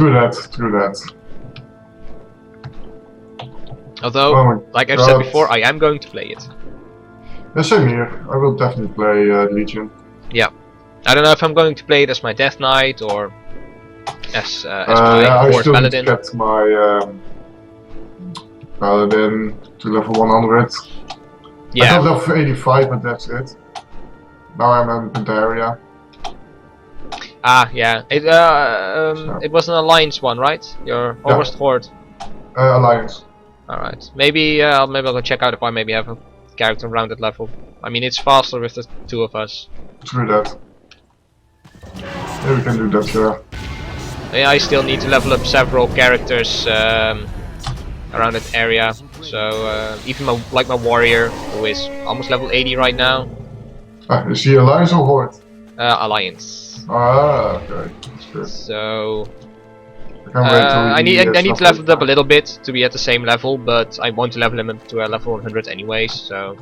True that, true that. Although, Oh my like I've God. said before, I am going to play it. Yeah, same here. I will definitely play Legion. Yeah. I don't know if I'm going to play it as my Death Knight or as my Yeah, I Fourth still need to Paladin. get my Paladin to level 100. I Yeah. got level 85, but that's it. Now I'm in Pandaria. Ah, yeah. It was an Alliance one, right? You're almost Horde. Alliance. Alright. Maybe maybe I'll go check out if I maybe have a character around that level. I mean, it's faster with the two of us. True that. Yeah, we can do that, yeah. Yeah, I still need to level up several characters around that area. So even my warrior, who is almost level 80 right now. Is he Alliance or Horde? Alliance. Ah, okay. That's good. So I can't wait till I need to level it up a 85. little bit to be at the same level, but I want to level him up to a level 100 anyways. So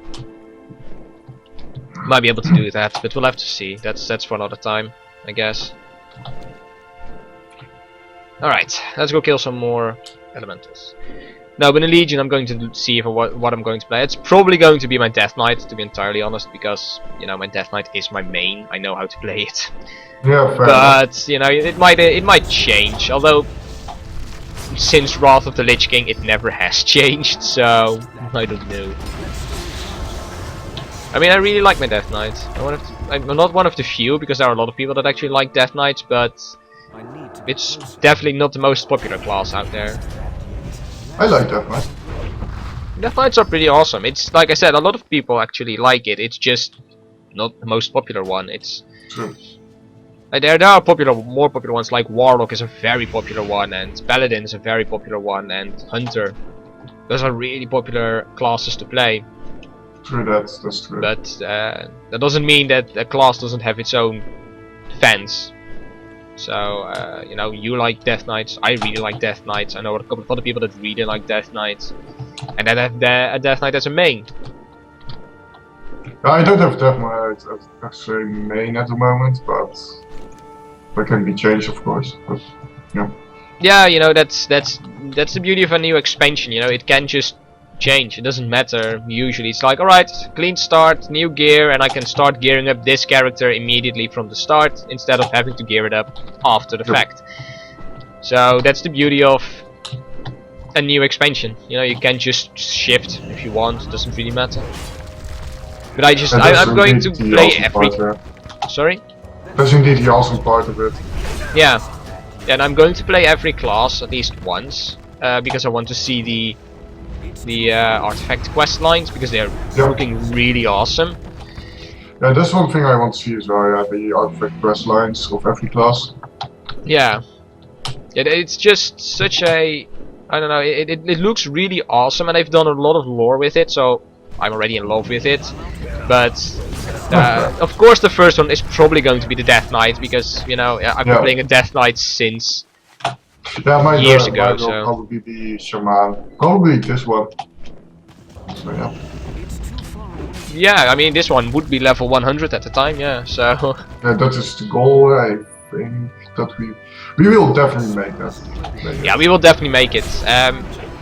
might be able to do that, but we'll have to see. That's for another time, I guess. Alright, let's go kill some more elementals. Now, in the Legion, I'm going to see if what I'm going to play. It's probably going to be my Death Knight, to be entirely honest, because you know my Death Knight is my main. I know how to play it. Yeah, fair But you know, it might change. Although since Wrath of the Lich King, it never has changed. So I don't know. I mean, I really like my Death Knight. I'm not one of the few, because there are a lot of people that actually like Death Knights, but it's definitely not the most popular class out there. I like that, man. Death Knights are pretty awesome. It's like I said, a lot of people actually like it. It's just not the most popular one. It's True. there are more popular ones, like Warlock is a very popular one, and Paladin is a very popular one, and Hunter. Those are really popular classes to play. True, that's true. But that doesn't mean that a class doesn't have its own fans. So you know, you like Death Knights. I really like Death Knights. I know a couple of other people that really like Death Knights, and then have a Death Knight as a main. I don't have Death Knight as a main at the moment, but that can be changed, of course. But yeah. Yeah, you know, that's the beauty of a new expansion. You know, it can just change. It doesn't matter. Usually, it's like, alright, clean start, new gear, and I can start gearing up this character immediately from the start instead of having to gear it up after the fact. So that's the beauty of a new expansion. You know, you can just shift if you want. It doesn't really matter. But I'm going to play every. Sorry. That's indeed the awesome part of it. Yeah. And I'm going to play every class at least once because I want to see the artifact quest lines, because they're looking really awesome. Yeah, that's one thing I want to see as well. Yeah, the artifact quest lines of every class. Yeah. It's just such a, I don't know. It looks really awesome, and I've done a lot of lore with it, so I'm already in love with it. But of course, the first one is probably going to be the Death Knight, because you know I've been playing a Death Knight since years ago. Mine will probably be Shaman. Probably this one. So yeah. Yeah, I mean this one would be level 100 at the time. Yeah, so. Yeah, that is the goal. I think that we will definitely make that. Yeah, we will definitely make it.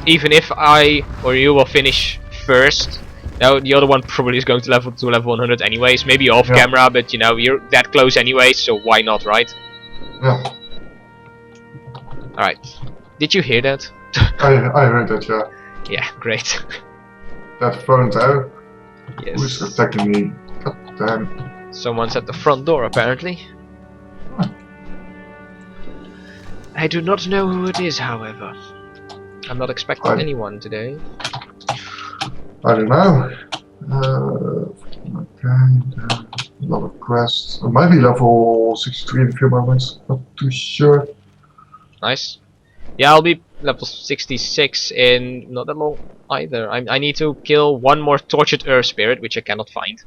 Even if I or you will finish first. Now the other one probably is going to level 100 anyways, maybe off camera, but you know, you're that close anyway, so why not, right? Yeah. Alright. Did you hear that? I heard that, yeah. Yeah, great. That front out. Yes. Who's attacking me? God damn. Someone's at the front door, apparently. I do not know who it is, however. I'm not expecting anyone today. I don't know. Okay, a lot of quests. It might be level 63 in a few moments. Not too sure. Nice. Yeah, I'll be level 66 in not that long either. I need to kill one more tortured earth spirit, which I cannot find.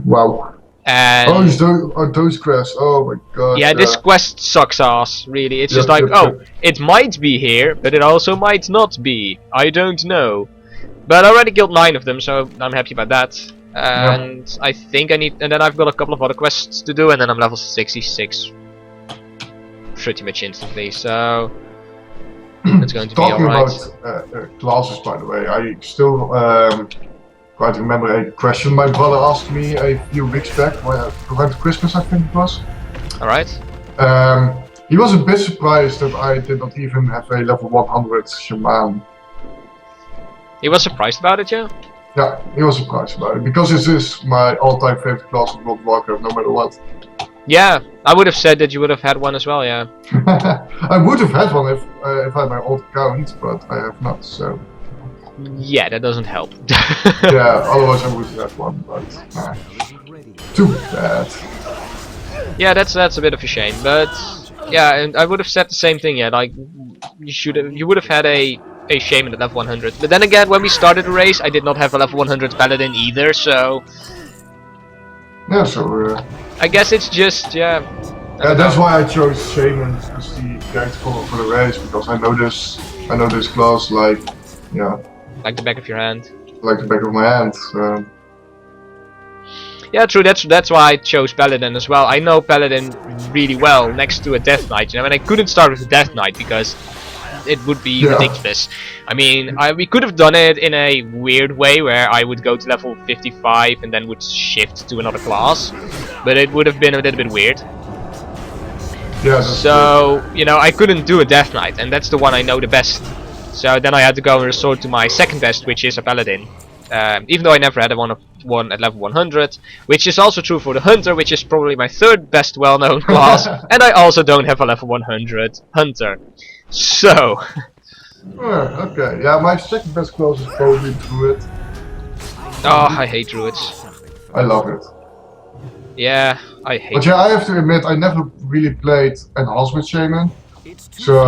Wow. And oh, those quests. Oh my god. Yeah, this quest sucks ass, really. It's just like, oh, it might be here, but it also might not be. I don't know. But I already killed 9 of them, so I'm happy about that. And I think I need, and then I've got a couple of other quests to do, and then I'm level 66 pretty much instantly, so it's going to be Talking alright. about classes, by the way, I still quite remember a question my brother asked me a few weeks back, around Christmas I think it was. Alright. He was a bit surprised that I did not even have a level 100 shaman. He was surprised about it, yeah? Yeah, he was surprised about it, because this is my all-time favorite class of World of Warcraft, no matter what. Yeah, I would have said that you would have had one as well, yeah. I would have had one if I had my old account, but I have not, so... Yeah, that doesn't help. Yeah, otherwise I would have had one, but... Nah. Too bad. Yeah, that's a bit of a shame, but... Yeah, and I would have said the same thing, yeah, like... You would have had a shaman at level 100. But then again, when we started the race, I did not have a level 100 paladin either, so... Yeah, so... I guess it's just, yeah... Yeah, that's why I chose shaman as the character for the race, because I know this class like... Yeah... Like the back of your hand. Like the back of my hand, so... Yeah, true. That's why I chose Paladin as well. I know Paladin really well next to a Death Knight, you know, and I couldn't start with a Death Knight because it would be ridiculous. I mean, we could have done it in a weird way where I would go to level 55 and then would shift to another class, but it would have been a little bit weird. Yeah. So you know, I couldn't do a Death Knight, and that's the one I know the best. So then I had to go and resort to my second best, which is a Paladin. Even though I never had one at level 100, which is also true for the Hunter, which is probably my third best well-known class, and I also don't have a level 100 Hunter. So... okay, yeah, my second best class is probably Druid. Oh, I hate Druids. I love it. Yeah, I hate it. But yeah, I have to admit, I never really played Enhancement Shaman, so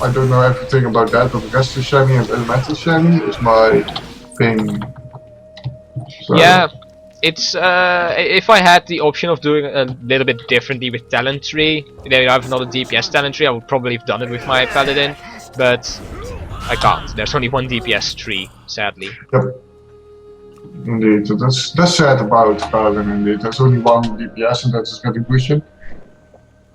I don't know everything about that, but Resto Shami and Elemental Shami is my thing. So. Yeah, it's if I had the option of doing a little bit differently with talent tree, there I have another DPS talent tree, I would probably have done it with my Paladin, but I can't. There's only one DPS tree, sadly. Yep. Indeed, that's sad about Paladin. Indeed, there's only one DPS, and that's Retribution.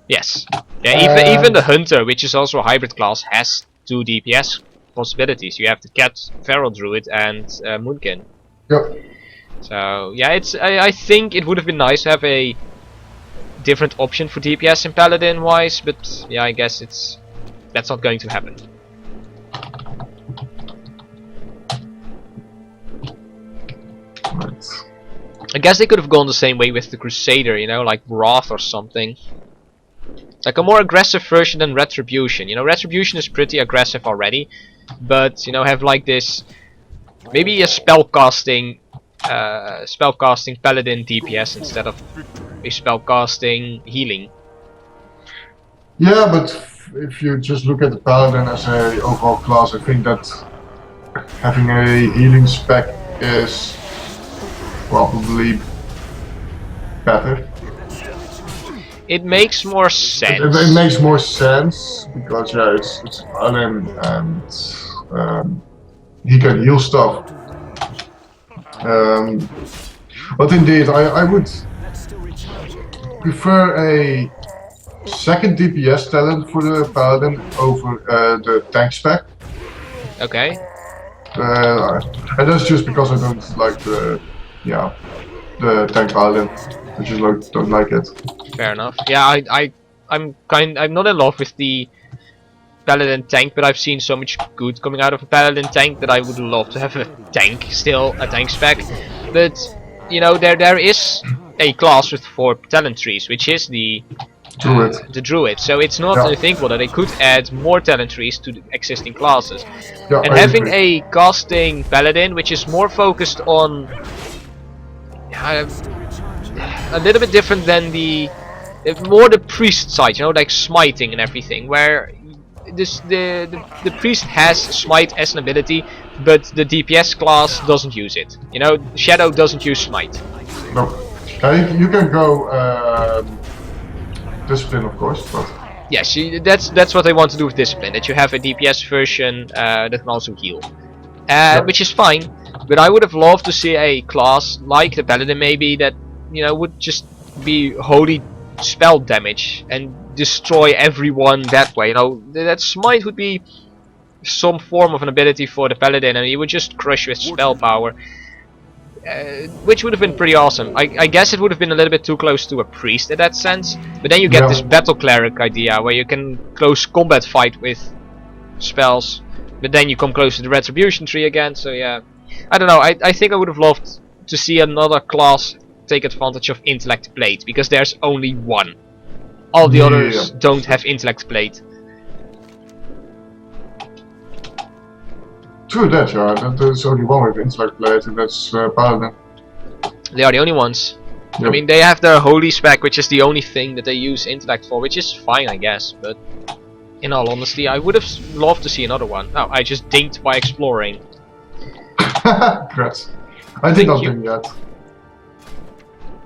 Yes. Yeah, even the Hunter, which is also a hybrid class, has 2 DPS possibilities. You have the Cat, Feral Druid, and Moonkin. Yep. So yeah, I think it would have been nice to have a different option for DPS in Paladin wise, but yeah, I guess that's not going to happen. Right. I guess they could have gone the same way with the Crusader, you know, like Wrath or something. Like a more aggressive version than Retribution. You know, Retribution is pretty aggressive already, but you know, have like this maybe a spellcasting Paladin DPS instead of a spellcasting healing. Yeah, but if you just look at the Paladin as a overall class, I think that having a healing spec is probably better. It makes more sense. It makes more sense because yeah, it's Paladin and he can heal stuff. But indeed, I would prefer a second DPS talent for the Paladin over the tank spec. Okay. And that's just because I don't like the tank Paladin. I just don't like it. Fair enough. Yeah, I'm not in love with the Paladin tank, but I've seen so much good coming out of a Paladin tank that I would love to have a tank spec. But you know, there is a class with 4 talent trees, which is the Druid. So it's not unthinkable that they could add more talent trees to the existing classes. Yeah, and having a casting Paladin, which is more focused on a little bit different than the priest side, you know, like smiting and everything, where the priest has smite as an ability, but the DPS class doesn't use it. You know, Shadow doesn't use smite. No, you can go discipline, of course, but yes, that's what I want to do with discipline. That you have a DPS version that can also heal, which is fine. But I would have loved to see a class like the Paladin, maybe, that you know would just be holy spell damage and destroy everyone that way. You know, that smite would be some form of an ability for the paladin, and he would just crush with spell power, which would have been pretty awesome. I guess it would have been a little bit too close to a priest in that sense, but then you get this battle cleric idea where you can close combat fight with spells, but then you come close to the retribution tree again. So yeah, I don't know. I think I would have loved to see another class take advantage of intellect plate, because there's only one. All the others don't have intellect plate. True that, yeah. There's only one with intellect plate, and that's Paladin. They are the only ones. Yep. I mean, they have their holy spec, which is the only thing that they use intellect for, which is fine, I guess. But in all honesty, I would have loved to see another one. Oh, I just dinked by exploring. Congrats. I did not ding yet.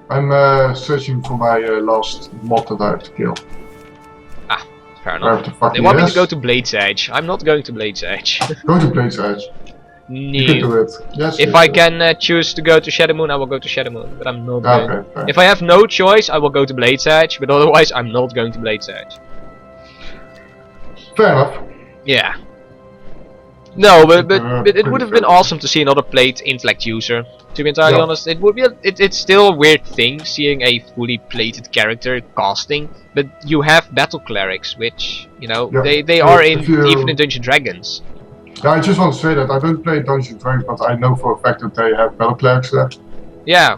I'm searching for my last mob that I have to kill. Ah, fair enough. The they want me to go to Blade's Edge. I'm not going to Blade's Edge. Go to Blade's Edge. No. You can do it. Yes. If I can choose to go to Shadow Moon, I will go to Shadow Moon. But I'm not going. Okay. If I have no choice, I will go to Blade's Edge. But otherwise, I'm not going to Blade's Edge. Fair enough. Yeah. No, but it would have been awesome to see another plate intellect user. To be entirely honest, it would be it's still a weird thing seeing a fully plated character casting, but you have battle clerics, which you know they are in even in Dungeons & Dragons. Yeah, I just want to say that I don't play Dungeons & Dragons, but I know for a fact that they have battle clerics there. Yeah,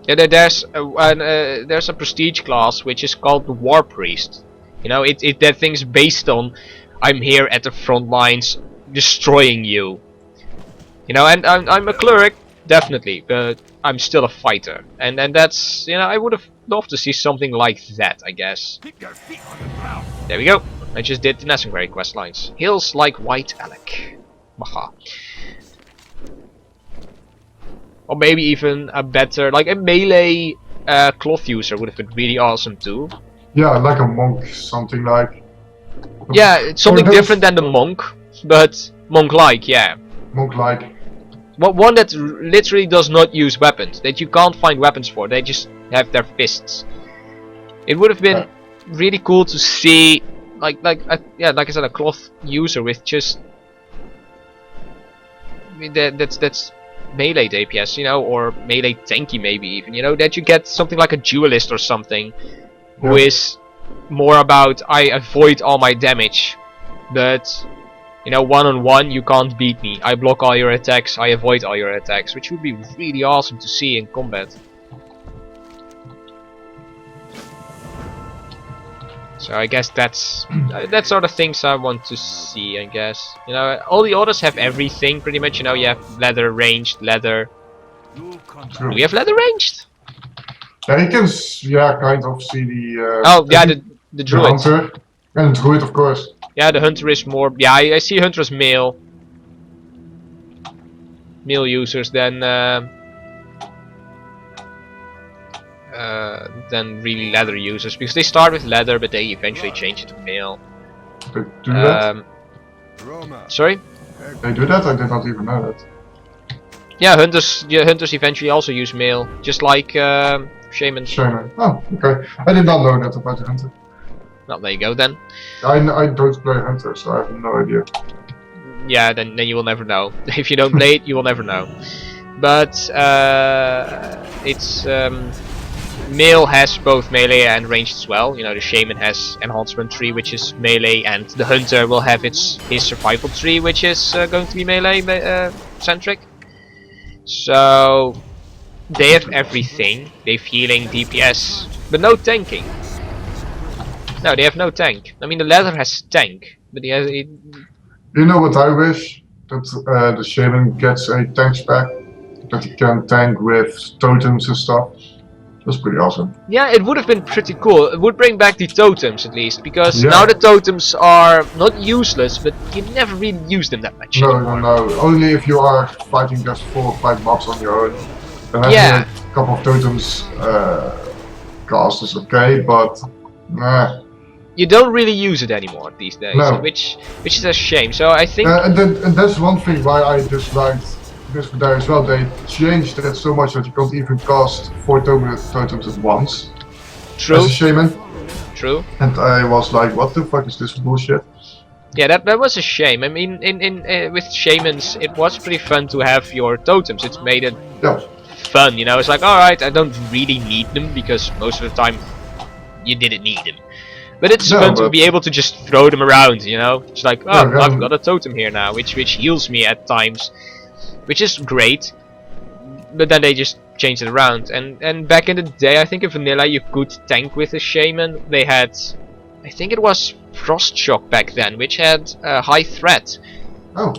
there's a prestige class which is called the War Priest. You know, that thing's based on I'm here at the front lines destroying you. You know, and I'm a cleric, definitely, but I'm still a fighter. And that's, you know, I would have loved to see something like that, I guess. There we go. I just did the Nessenberry quest lines. Hills like White Alec. Baha. Or maybe even a better, like a melee cloth user would have been really awesome too. Yeah, like a monk, something like. Yeah, it's something different than the monk, but monk-like, yeah. Monk-like. But one that literally does not use weapons, that you can't find weapons for, they just have their fists. It would have been really cool to see, like I said, a cloth user with just. I mean, that's melee DPS, you know, or melee tanky maybe even, you know, that you get something like a duelist or something, who is more about I avoid all my damage, but you know, one-on-one you can't beat me. I block all your attacks, I avoid all your attacks, which would be really awesome to see in combat. So I guess that's sort of things I want to see, I guess. You know, all the others have everything pretty much, you know, you have leather, ranged, leather. Do we have leather ranged? Yeah, you can kind of see the oh yeah, the druid. Hunter. And the druid, of course. Yeah, the hunter is more, yeah, I see hunter as male users than really leather users, because they start with leather but they eventually change it to male. They do that? Sorry? They do that? I did not even know that. Yeah, hunters eventually also use male, just like shamans. Shaman. Oh, okay. I did not know that about the hunter. Well, there you go then. I don't play hunter, so I have no idea. Yeah, then you will never know. If you don't play it, you will never know. But it's male has both melee and ranged as well. You know, the shaman has enhancement tree, which is melee, and the hunter will have his survival tree, which is going to be melee centric. So they have everything. They have healing, DPS, but no tanking. No, they have no tank. I mean, the leather has tank, but he has. You know what I wish? That the shaman gets a tank spec, that he can tank with totems and stuff. That's pretty awesome. Yeah, it would have been pretty cool. It would bring back the totems at least, because now the totems are not useless, but you never really use them that much. No. Only if you are fighting just 4 or 5 mobs on your own. Then having a couple of totems cast is okay, but nah. You don't really use it anymore these days, which is a shame. So I think, and that's one thing why I disliked this there as well. They changed it so much that you can't even cast 4 totems at once. True. As a shaman. True. true. And I was like, what the fuck is this bullshit? Yeah, that was a shame. I mean, with shamans, it was pretty fun to have your totems. It's made it Yeah. fun, you know. It's like, all right, I don't really need them because most of the time you didn't need them. But it's No, fun to but be able to just throw them around, you know. It's like, yeah, oh, I've got a totem here now, which heals me at times, which is great. But then they just changed it around. And back in the day, I think in vanilla you could tank with a shaman. They had, I think it was Frost Shock back then, which had a high threat. oh.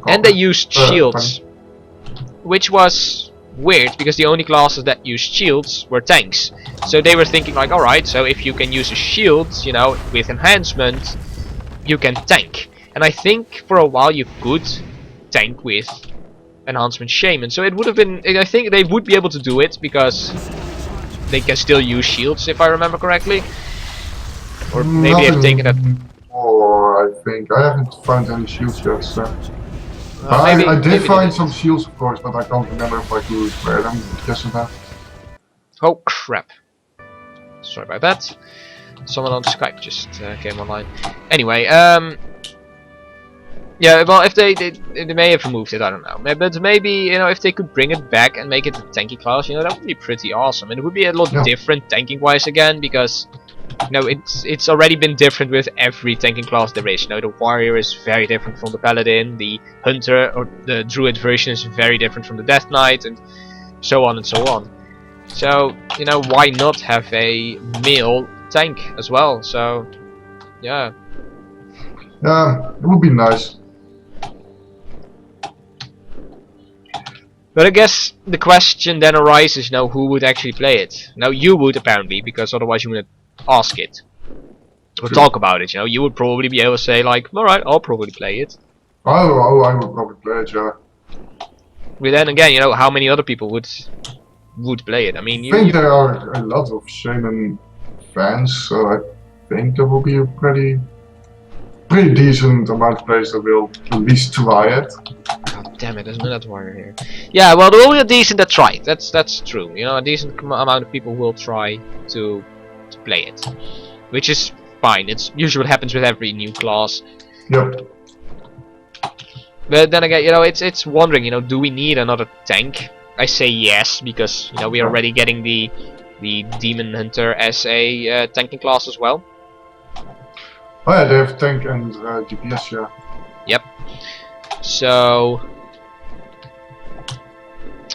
And they used shields, Funny. which was weird because the only classes that used shields were tanks. So they were thinking like, alright, so if you can use a shield, you know, with enhancement, you can tank. And I think for a while you could tank with enhancement shaman. So it would have been, I think they would be able to do it because they can still use shields if I remember correctly. Or maybe I've taken that. More, I think. I haven't found any shields yet, so. Maybe, I did maybe find some shields, of course, but I can't remember if I could wear them yesterday. Oh crap. Sorry about that. Someone on Skype just came online. Anyway, yeah, well, if they may have removed it, I don't know. But maybe, you know, if they could bring it back and make it a tanky class, you know, that would be pretty awesome. And it would be a lot different tanking-wise again, because, you know, it's already been different with every tanking class there is. You know, the warrior is very different from the paladin, the hunter or the druid version is very different from the death knight, and so on and so on. So, you know, why not have a male tank as well? So, yeah. Yeah, it would be nice. But I guess the question then arises, you know, who would actually play it? Now you would apparently, because otherwise you wouldn't ask it. Or talk about it, you know. You would probably be able to say like, alright, I'll probably play it. Oh, I would probably play it, yeah. But then again, you know, how many other people would play it? I mean, I think there are a lot of shaman fans, so I think there will be a pretty decent amount of players that will at least try it. God damn it, there's another warrior here. Yeah, well, there will be a decent that try it. That's true. You know, a decent amount of people will try to play it, which is fine. It's usually what happens with every new class. Yep. But then again, you know, it's wondering, you know, do we need another tank? I say yes, because, you know, we're already getting the demon hunter as a tanking class as well. Oh yeah, they have tank and DPS, yeah. Yep. So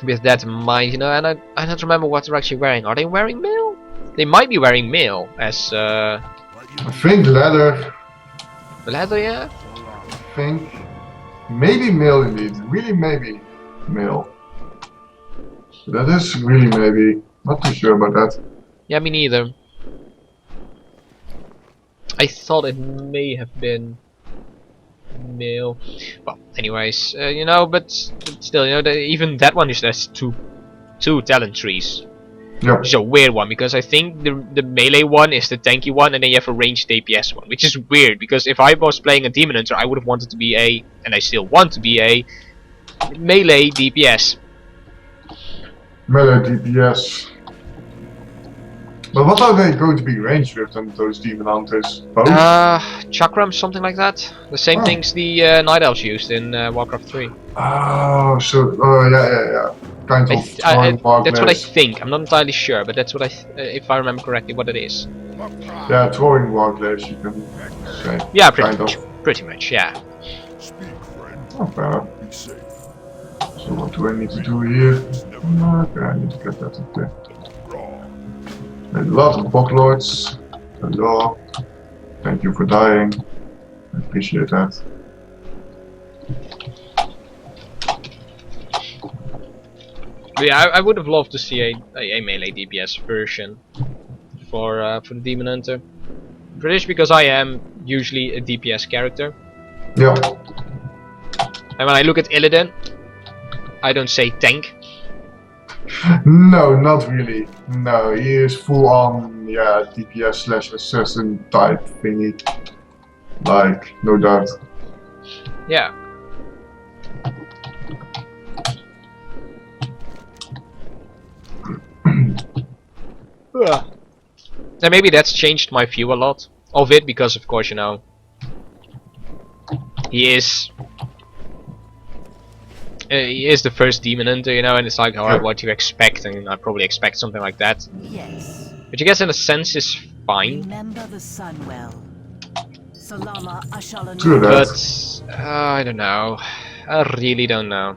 with that in mind, you know, and I don't remember what they're actually wearing. Are they wearing mail? They might be wearing mail as I think leather. leather, yeah. I think maybe male indeed. Really maybe male. That is really maybe. Not too sure about that. Yeah, me neither. I thought it may have been male. Well, anyways, you know, but still, you know, even that one is has two talent trees. Yep. Which is a weird one because I think the melee one is the tanky one, and then you have a ranged DPS one, which is weird because if I was playing a demon hunter, I would have wanted to be a, and I still want to be a melee DPS. Melee DPS. But what are they going to be ranged with then, those demon hunters? Both? Chakram, something like that. The same things the Night Elves used in Warcraft 3. Oh, so, yeah. Kind of that's what I think. I'm not entirely sure, but that's what if I remember correctly, what it is. Yeah, throwing warglaives, you can say. Yeah, pretty much, yeah. Oh, fair enough. So what do I need to do here? Okay, I need to get that up there. A lot of boglords. Hello. Thank you for dying. I appreciate that. But yeah, I would have loved to see a melee DPS version for the Demon Hunter. British because I am usually a DPS character. Yeah. And when I look at Illidan, I don't say tank. No, not really. No, he is full on, yeah, DPS / assassin type thingy. Like, no doubt. Yeah. And maybe that's changed my view a lot of it, because of course, you know, he is the first demon hunter, you know, and it's like, alright, what do you expect? And I probably expect something like that. Yes. Which I guess in a sense is fine. Remember the sun well. Salama Ashalana. True that. But I don't know. I really don't know.